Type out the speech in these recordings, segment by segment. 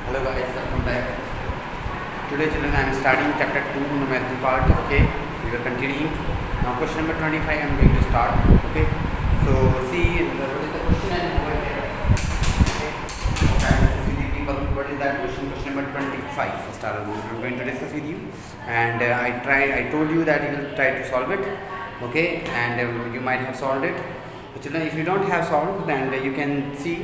Hello guys, welcome back. Today children I am starting chapter 2 numerical part. Okay, we are continuing. Now question number 25 I am going to start. Okay, so see what is the question and over here. Okay, see the people what is that question? Question number 25. First I am going to discuss with you, and I told you that you will try to solve it. Okay, and you might have solved it. So children, if you don't have solved, then you can see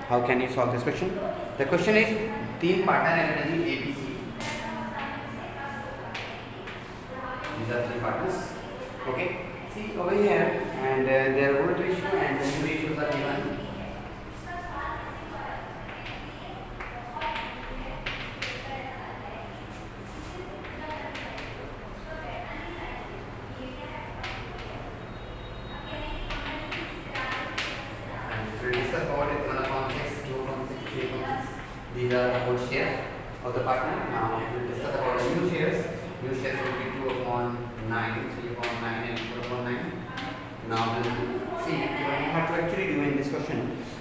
how can you solve this question. The question is तीन partner है A B C. These are three partners. Okay. See over here, and their volt ratio and the new ratios are given. And we discuss about it 1/6, 2/6, 3/6. These are the whole share of the partner. Now we will discuss about the new shares. New shares will be 2/9, 3/9 and 4/9. Now we will see what you have to actually do in this question.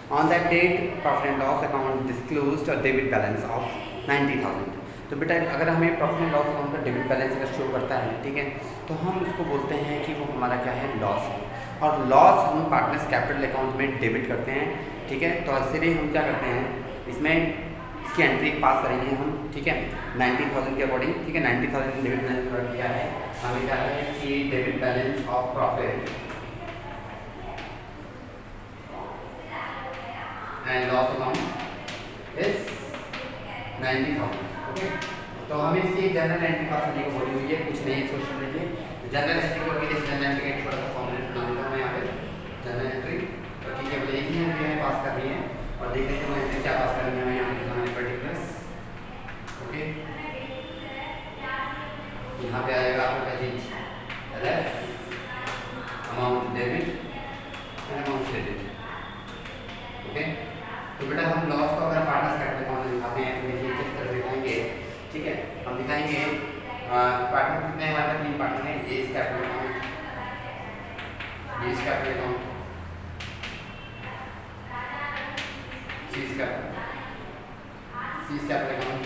On that date, profit and loss account disclosed a debit balance of 90,000. तो बेटा अगर हमें profit and loss account का debit balance अगर show करता है, ठीक है, तो हम उसको बोलते हैं कि वो हमारा क्या है, लॉस है. और लॉस हम पार्टनर्स कैपिटल अकाउंट में डेबिट करते हैं, ठीक है. तो इसलिए हम क्या करते हैं, इसमें इसकी एंट्री पास करेंगे हम, ठीक है, 90,000 के अकॉर्डिंग, ठीक है. 90,000 डेबिट बैलेंस क्या है, हमें क्या है कि debit balance of profit and loss account is 90,000. Okay, तो हमें इसकी जनरल एंट्री पास करने को बोली हुई है, कुछ नहीं सोच लीजिए. जनरल एंट्री को जनरल एंट्री का थोड़ा सा फॉर्मूला बना देता हूँ यहाँ पे. जनरल एंट्री तो ठीक है, बोले एक ही एंट्री हमें पास करनी है और देख लेते हैं एंट्री क्या पास करनी है हमें यहाँ पे हमारे पर्टिकुलर्स. ओके, यहाँ पे आएगा आपका चीज LF amount debit and amount credit. Okay, तो बेटा हम लॉस को अगर पार्टनर्स कैपिटल अकाउंट में दिखाते हैं तो देखिए किस तरह से दिखाएंगे. ठीक है, हम दिखाएंगे पार्टनर कितने हैं, हमारे तीन पार्टनर हैं. A is capital account, B is capital account, C is capital account.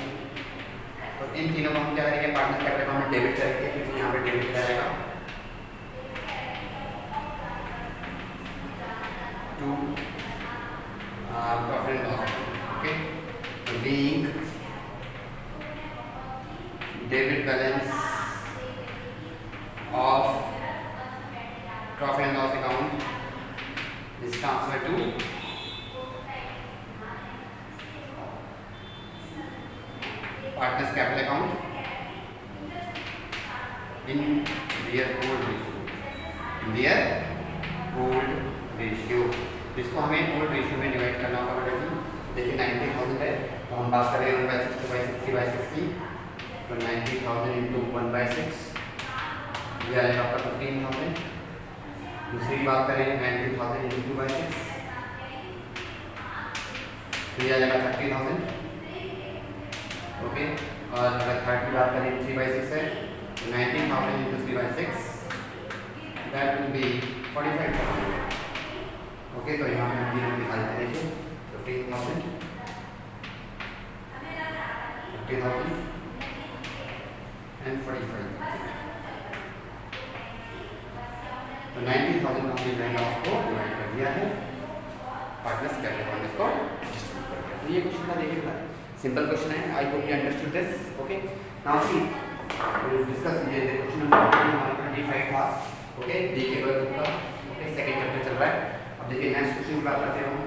तो इन तीनों को हम क्या करेंगे, पार्टनर कैपिटल अकाउंट में डेबिट करेंगे, क्योंकि यहाँ पे डेबिट रहेगा to profit and loss. Okay, so being debit balance of profit and loss account is transferred to partners capital account in their old ratio. इसको हमें ओल्ड रेशियो में divide करना होगा बेटा जी. देखिए 90,000 है, तो हम बात करें 1/6 की, तो 90,000 इंटू 1/6 ये आएगा आपका 15,000. दूसरी बात करें 90,000 इंटू 2/6 तो ये आ जाएगा 30,000. ओके, और अगर थर्ड की बात करें 3/6 है, तो 19,000 into 3/6 that will be 45,000. Okay, तो यहाँ पे हम दिखा देते हैं. देखिए 15,000, 50,000 एंड 45,000. तो 90,000 हमने लॉस को डिवाइड कर दिया है, पार्टनर्स कैपिटल अकाउंट इसको डिस्ट्रीब्यूट कर दिया. तो ये क्वेश्चन था, देखिए सिंपल क्वेश्चन है. I hope you understood this. Okay, now see discuss ये क्वेश्चन नंबर हमारा 25 था. ओके, डी के वर्ग का. ओके, सेकंड चैप्टर चल रहा है. अब देखिए नेक्स्ट क्वेश्चन की बात करते हैं हम.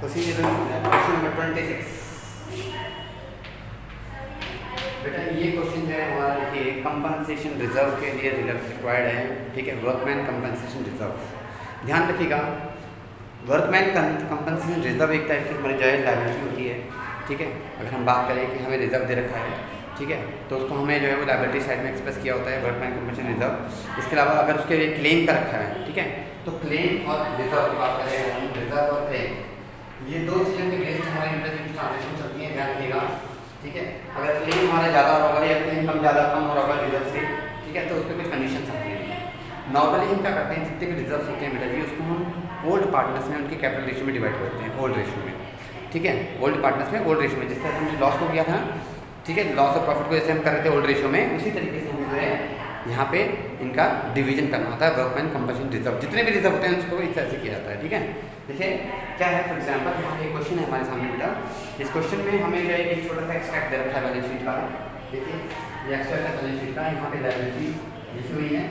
तो सी क्वेश्चन नंबर 26. बेटा ये क्वेश्चन जो है हमारा देखिए कंपनसेशन रिजर्व के लिए रिक्वायर्ड है. ठीक है, वर्कमैन कंपनसेशन रिजर्व. ध्यान रखिएगा, वर्कमैन कंपनसेशन रिजर्व एक टाइप की हमारी जायज़ लायबिलिटी होती है. ठीक है, अगर हम बात करें कि हमें रिजर्व दे रखा है, ठीक है, तो उसको हमें जो है वो लायबिलिटी साइड में एक्सप्रेस किया होता है वर्कमैन कंपनसेशन रिजर्व. इसके अलावा अगर उसके लिए क्लेम का रखा है, ठीक है, तो क्लेम और रिजर्व की बात करें हम, रिजर्व और क्लेम ये दो चीज़ों के बेस्ड हमारी इंटरनेशनल ट्रांजेक्शन चलती हैं. ध्यान रखिएगा, ठीक है। अगर क्लेम हमारा ज़्यादा हो रहा होगा या क्लेम कम हो रहा होगा रिजर्व से, ठीक है, तो उस पर कुछ कंडीशन आती है। नॉर्मली हम क्या करते हैं, जितने भी रिजर्व होते हैं बेटा जी उसको हम ओल्ड पार्टनर्स में उनके कैपिटल रेशियो में डिवाइड करते हैं, ओल्ड रेशियो में, ठीक है, ओल्ड पार्टनर्स में ओल्ड रेशियो में। जिस तरह हमने लॉस को किया था, ठीक है, लॉस और प्रॉफिट को जैसे हम कर रहे थे ओल्ड रेशियो में, उसी तरीके से हमें जो है यहाँ पे इनका डिवीजन करना होता है। वर्कमैन कंपनसेशन रिजर्व, जितने भी रिजर्व होते हैं उसको इस तरह से किया जाता है, ठीक है। देखिए क्या है, फॉर एग्जाम्पल यहाँ पे एक क्वेश्चन है हमारे सामने बेटा। इस क्वेश्चन में हमें जो है एक छोटा सा एक्सट्रैक्ट दे रखा है बैलेंस शीट का। देखिए ये एक्सट्रैक्ट है बैलेंस शीट का, यहाँ पे लायबिलिटी लिखी हुई है,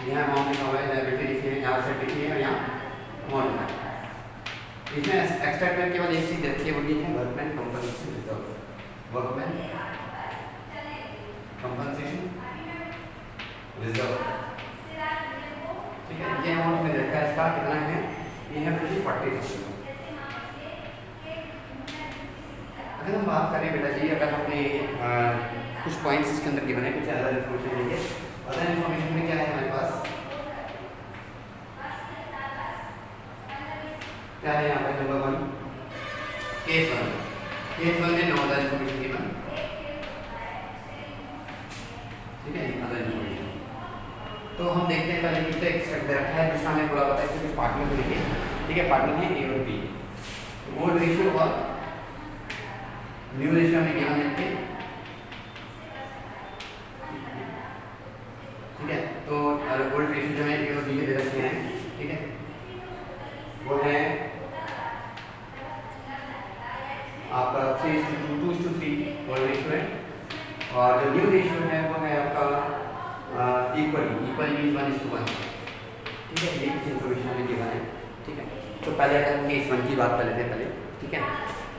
यहाँ अमाउंट लिखा हुआ है, लायबिलिटी लिखी है, यहाँ से लिखी है और यहाँ अमाउंट लिखा है। इसमें एक्सट्रैक्ट में केवल एक चीज़ रखी है, वो है workman compensation reserve, workman compensation reserve, ठीक है। ये अमाउंट में देखा है, इसका कितना है, ये है 40,000। अगर हम बात करें बेटा जी, अगर हमने कुछ पॉइंट्स इसके अंदर गिवन है, कुछ अदर इन्फॉर्मेशन लेंगे। अदर इन्फॉर्मेशन में क्या है हमारे पास, क्या है यहाँ पे, नंबर 1 केस 1 में नो अदर इन्फॉर्मेशन गिवन, ठीक है, अदर इन्फॉर्मेशन। तो हम देखते हैं पहले कितना एक्सट्रैक्ट दे रखा है, जिसका हमें पूरा पता है कि कुछ पार्टनर को देखिए, ठीक है, पार्टनर है ए और बी। ओल्ड रेशियो और न्यू रेशियो हमें गिवन है, ठीक है। तो ओल्ड रेशियो जो है ए और बी के दे रखे हैं, ठीक है, वो है आपका 3:2:3 ओल्ड रेशियो है। और जो न्यू रेशियो है वो है आपका इक्वली मीन्स 1:1, ठीक है। ये कुछ इन्फॉर्मेशन हमें गिवन है, ठीक है। तो पहले अगर हम केस 1 की बात कर लेते हैं पहले, ठीक है।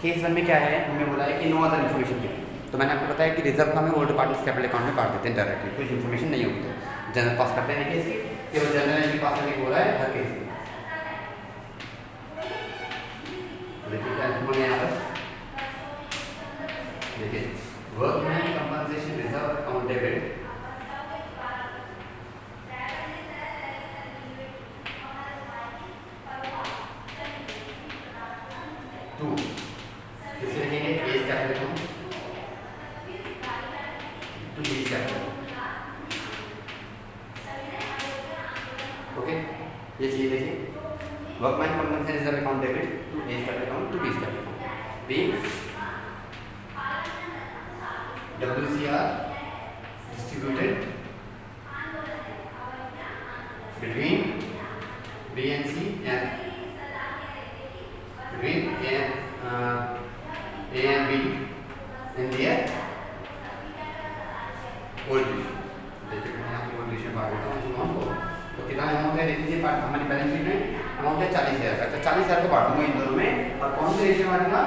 केस 1 में क्या है, हमें बोला है कि नो अदर इन्फॉर्मेशन गिवन। तो मैंने आपको बताया कि रिजर्व का हमें ओल्ड पार्टनर्स कैपिटल अकाउंट में बांट देते हैं डायरेक्टली, कुछ इन्फॉर्मेशन नहीं होगी तो जनरल पास करते हैं केस की, केवल जनरल एंट्री पास करने को बोला है हर केस में। देखिए क्या लिखा है यहाँ पर, देखिए workman compensation reserve account debit to, इसे लिखेंगे case capital account to B's capital, okay. ये चीज देखिए, workman compensation reserve account debit to case capital account to B's capital account, B WCR distributed between B and C and between A and B in their old ratio। देखिए मैं यहाँ पे old ratio बात करता हूँ amount को, तो कितना अमाउंट है, देखिए हमारी बैलेंस शीट में अमाउंट है 40,000 का। तो 40,000 को बांटूंगा इन दोनों में, और कौन से रेशियो बांटूंगा,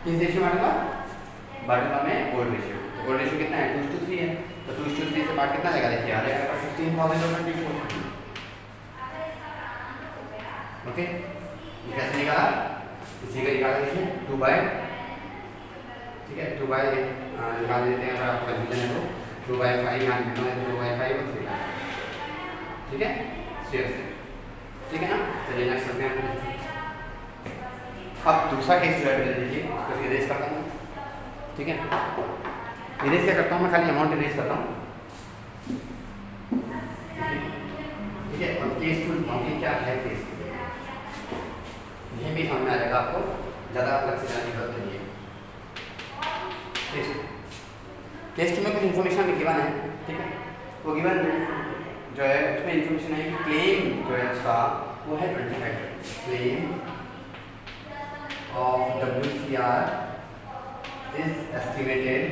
किस रेशियो बांटूंगा मैं, ओल्ड रेशियो। तो ओल्ड रेशियो कितना है, 2:3 है। तो 2:3 से पार्ट कितना आएगा, देखिए आ जाएगा 16,024, ओके। कैसे निकाला, इसी का निकाला, देखिए 2 बाय, ठीक है, 2 बाय निकाल देते हैं, अगर आपका कंफ्यूजन है तो 2/5 यहाँ लिखना है, 2/5 और 3, ठीक है, शेयर से, ठीक है ना। चलिए नेक्स्ट करते हैं। अब दूसरा केस जो है देखिए, उसको इरेज करता हूँ, ठीक है। इरेज क्या करता हूँ मैं, खाली अमाउंट इरेज करता हूँ, ठीक है। और केस 2 लिखूँगी, क्या है केस 2, यह भी समझ में आ जाएगा आपको, ज़्यादा अलग से जाने की जरूरत नहीं है। केस 2 में कुछ इन्फॉर्मेशन हमें गिवन है, ठीक है। वो गिवन जो है उसमें इन्फॉर्मेशन है कि क्लेम जो है उसका वो है 25, claim of WCR is estimated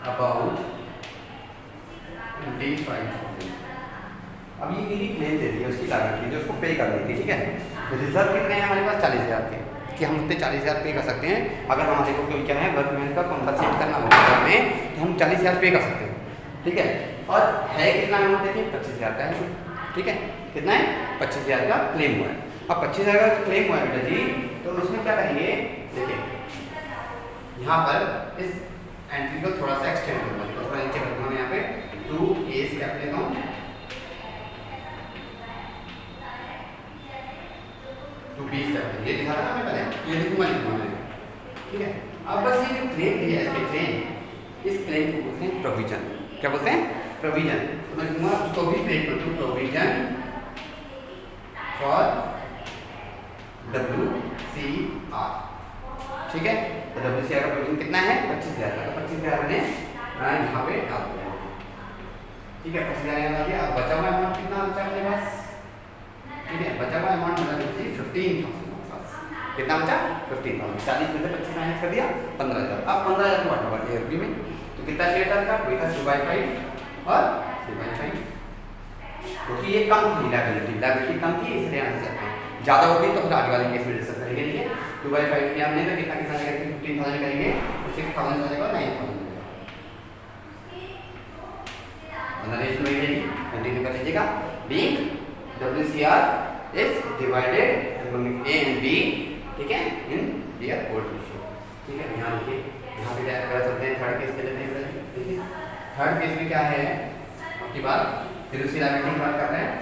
about 25,000। अब ये मेरी क्लेम दे दी है, उसकी लागत थी जो उसको पे कर दी थी, ठीक है। रिजर्व कितने हैं हमारे पास, 40,000 के, कि हम उतने 40,000 पे कर सकते हैं। अगर हमारे को क्यों क्या है, वर्कमैन का कॉम्पनसेट करना होगा में, तो हम 40,000 पे कर सकते हैं, ठीक है। और है कितना अमाउंट, देखिए 25,000 का है, ठीक है। कितना है, 25,000 का क्लेम हुआ है। अब 25,000 का क्लेम हुआ है बेटा जी, तो उसमें क्या करेंगे, देखिए यहाँ पर इस एंट्री को थोड़ा सा एक्सटेंड करूँगा, थोड़ा नीचे करूँगा मैं यहाँ पे 2 case capital account to be stable, ये लिखा था ना मैं पहले, ये लिखूंगा मैं, ठीक है। अब बस ये जो क्लेम दिया है इसके क्लेम, इस क्लेम को बोलते हैं प्रोविजन। क्या बोलते हैं? प्रोविजन। तो मैं लिखूंगा उसको भी क्लेम करता हूँ, प्रोविजन फॉर WCR, ठीक है। तो WCR का प्रोविजन कितना है? 25,000 का। तो 25,000 मैंने यहाँ पे डाल दिया, ठीक है। 25,000 यहाँ डाल दिया। अब बचा हुआ अमाउंट कितना बचा अपने पास? ठीक है, बचा हुआ अमाउंट बचा दीजिए 15,000। कितना बचा? 15,000। 40 में से 25 माइनस कर दिया, 15,000। अब 15,000 को बांटूंगा ARB में, तो कितना शेयर था इसका? वही था 2/5 और 3/5, क्योंकि ये कम थी लायबिलिटी कम थी, इसलिए यहाँ से सकते हैं। ज़्यादा होगी तो फिर आगे वाले केस में डिस्कस करेंगे। ठीक है, 2/5 किया हमने तो कितना कितना करेंगे? 15,000 करेंगे, 6,000 हो जाएगा, 9,000 हो जाएगा। जनरेशन वही रहेगी, कंटिन्यू कर लीजिएगा। Being WCR is divided among A and B, ठीक है, in their old ratio, ठीक है। यहाँ देखिए, यहाँ पे क्या कर सकते हैं? थर्ड केस के लेते हैं। देखिए थर्ड केस में क्या है आपकी बात, फिर उसी लायबिलिटी की बात कर रहे हैं।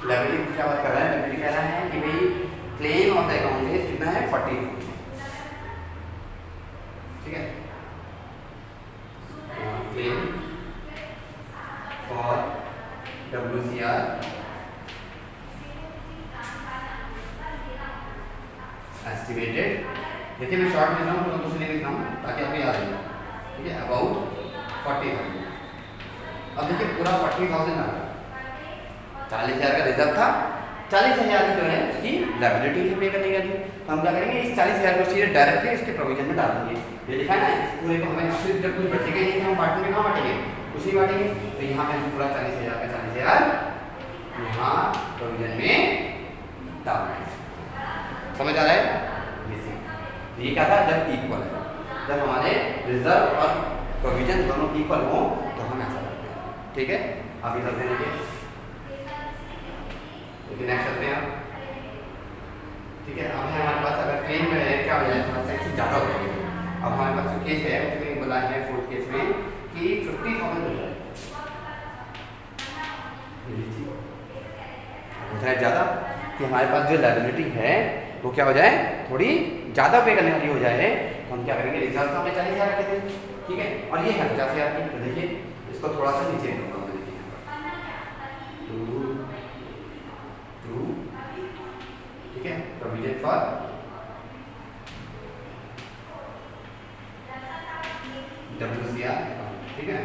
लायबिलिटी की क्या बात कर रहा है? लायबिलिटी कह रहा है कि भाई claim of the account is कितना है? 40, ठीक है। क्लेम फॉर WCR एस्टिमेटेड, देखिए मैं शॉर्ट में लिख रहा हूँ तो कुछ नहीं लिख रहा हूँ ताकि आपको याद रहे, ठीक है। अबाउट 40,000। अब देखिए पूरा 40,000 आ गया, 40,000 का रिजर्व था, 40,000 जो है उसकी लायबिलिटी है पे करने के लिए। तो हम क्या करेंगे? इस 40,000 को सीधे डायरेक्टली इसके प्रोविजन में डाल देंगे। ये लिखा है ना, इस पूरे को हमें फिर जब कुछ बचेगा नहीं हम बांटने में कहाँ बांटेंगे? उसी बांटेंगे। तो यहाँ पे हम पूरा 40,000 का 40,000 यहाँ प्रोविजन में डाल देंगे। समझ आ रहा है? तो ये क्या था? जब इक्वल है, जब हमारे रिजर्व और प्रोविजन दोनों इक्वल हो तो हम ऐसा करते हैं, ठीक है। अभी करते हैं देखिए नेक्स्ट करते हैं आप, ठीक है। अब है हमारे पास अगर क्लेम में क्या हो जाए, थोड़ा सा इससे ज़्यादा हो जाएगा। अब हमारे पास जो केस है उसमें बोला है फोर्थ केस में कि 50,000 हो जाए, है ज़्यादा कि हमारे पास जो लायबिलिटी है वो क्या हो जाए? थोड़ी ज़्यादा पे करने वाली हो जाए। तो हम क्या करेंगे? रिजर्व तो हमने 40,000 रखे थे, ठीक है, और ये है 50,000 की। तो देखिए इसको थोड़ा सा नीचे करूँगा मैं, देखिए 2, ठीक है, प्रोविजन फॉर WCR, ठीक है।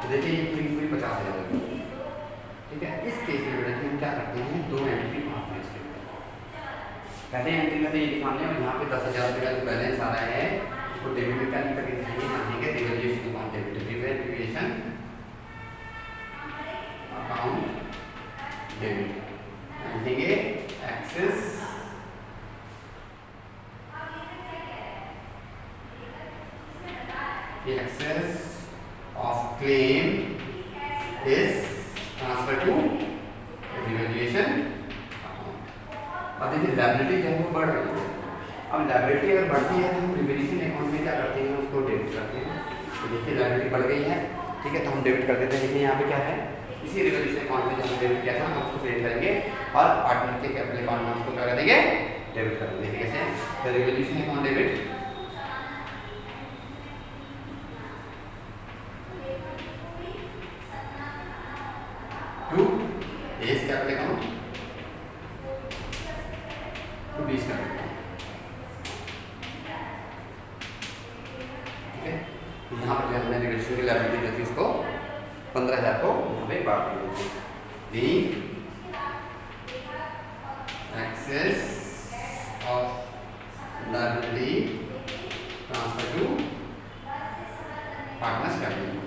तो देखिए ये पूरी 50,000, ठीक है। इस केस में बेटा हम क्या करते हैं? 2 एंट्री मारते हैं इसके ऊपर। पहले एंट्री में तो ये दिखाने और यहाँ पे 10,000 रुपये का जो बैलेंस आ रहा है उसको डेबिट में क्या करके दिखाएंगे? मानेंगे revaluation account, revaluation account debit, मानेंगे access the excess of claim is transferred to revaluation account। अब देखिए लायबिलिटी जो है वो बढ़ रही है। अब लायबिलिटी अगर बढ़ती है तो हम रिवैल्यूएशन अकाउंट में क्या करते हैं? उसको डेबिट करते हैं। तो देखिए लायबिलिटी बढ़ गई है, ठीक है, तो हम डेबिट कर देते हैं। देखिए यहाँ पे क्या है? इसी रिवैल्यूएशन अकाउंट में जब डेबिट किया था हम उसको क्रेडिट करेंगे और पार्टनर के कैपिटल अकाउंट में उसको क्या कर देंगे? डेबिट कर देंगे। कैसे? तो revaluation account debit to S capital account to B's capital account, ठीक है। यहाँ पर जो हमने रिवैल्यूएशन की लायबिलिटी जो थी उसको 15,000 को यहाँ पे बांट दी। Excess of liability transfer to partners capital.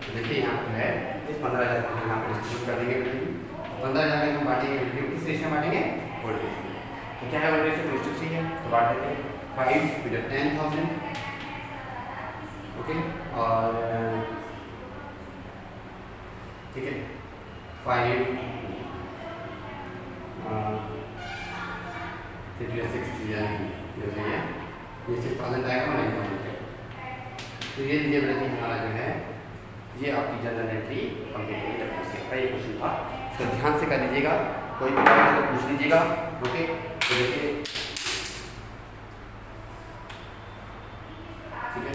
देखिए यहाँ पर है इस 15,000 को यहाँ पर डिस्ट्रीब्यूट कर देंगे। 15,000 में हम बांटेंगे किस रेशियो में बांटेंगे? Old ratio. तो क्या है ओल्ड रेशियो? 2:3 है, तो बांट देंगे 5 to 10,000, ओके। और ठीक है 5 6 ये 6,000 आएगा। तो ये लीजिए बेटा हमारा जो है ये आपकी जनरल एंट्री कंप्लीट होगी WCF का। ये क्वेश्चन था, तो ध्यान से कर लीजिएगा, कोई भी डाउट है तो पूछ लीजिएगा। ओके, तो देखिए ठीक है,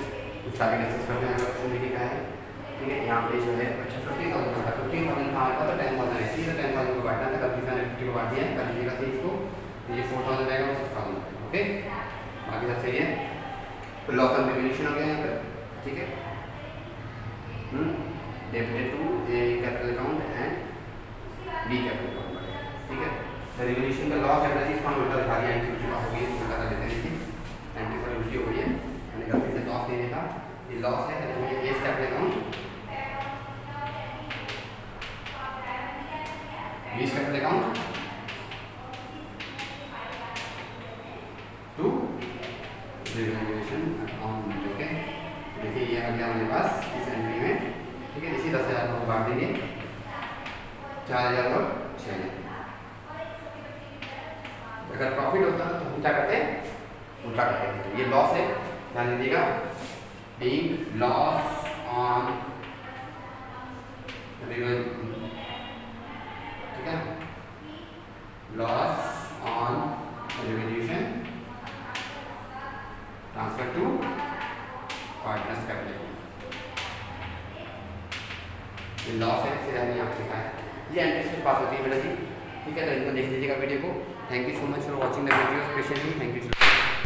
सारे डिस्कस करते हैं। क्वेश्चन देखिए क्या है, ठीक है। यहाँ पे जो है अच्छा 50,000 था, 15,000 था हमारे पास, तो 10,000 है, सीधे 10,000 को बांटना था, गलती से 50 को बांट दिया, कर लीजिएगा सही इसको। तो ये 4,000 रहेगा और 6,000। ओके, बाकी सब सही है। तो लॉस ऑन डिविनिशन हो गया यहाँ पर, ठीक है। Debited to A capital account and B capital account, ठीक है। द रिवोल्यूशन का लॉस एंड रजिस्टर फॉर्म उल्टा दिखा दिया, एंट्री पास हो गई, उल्टा कर देते हैं, एंट्री पर उल्टी हो गई है, मैंने गलती से लॉस देने का, ये लॉस है, तो ये A capital account, B capital account to revaluation account. Okay, देखिए ये आ गया हमारे पास इस एंट्री में, ठीक है। इसी 10,000 को बांट देंगे 4,000 और 6,000। अगर प्रॉफिट होता है तो हम क्या करते हैं, उल्टा करते हैं। ये लॉस है, ध्यान दीजिएगा, बीइंग लॉस ऑन रिवोल्यूशन, ठीक है, loss on revolution transfer to partners capital. ये लॉस है, इसे हमने यहाँ पे लिखा है, ये एंट्रीज के पास होती है बेटा जी, ठीक है। तो इनको देख लीजिएगा वीडियो को। Thank you so much for watching the video specially, thank you.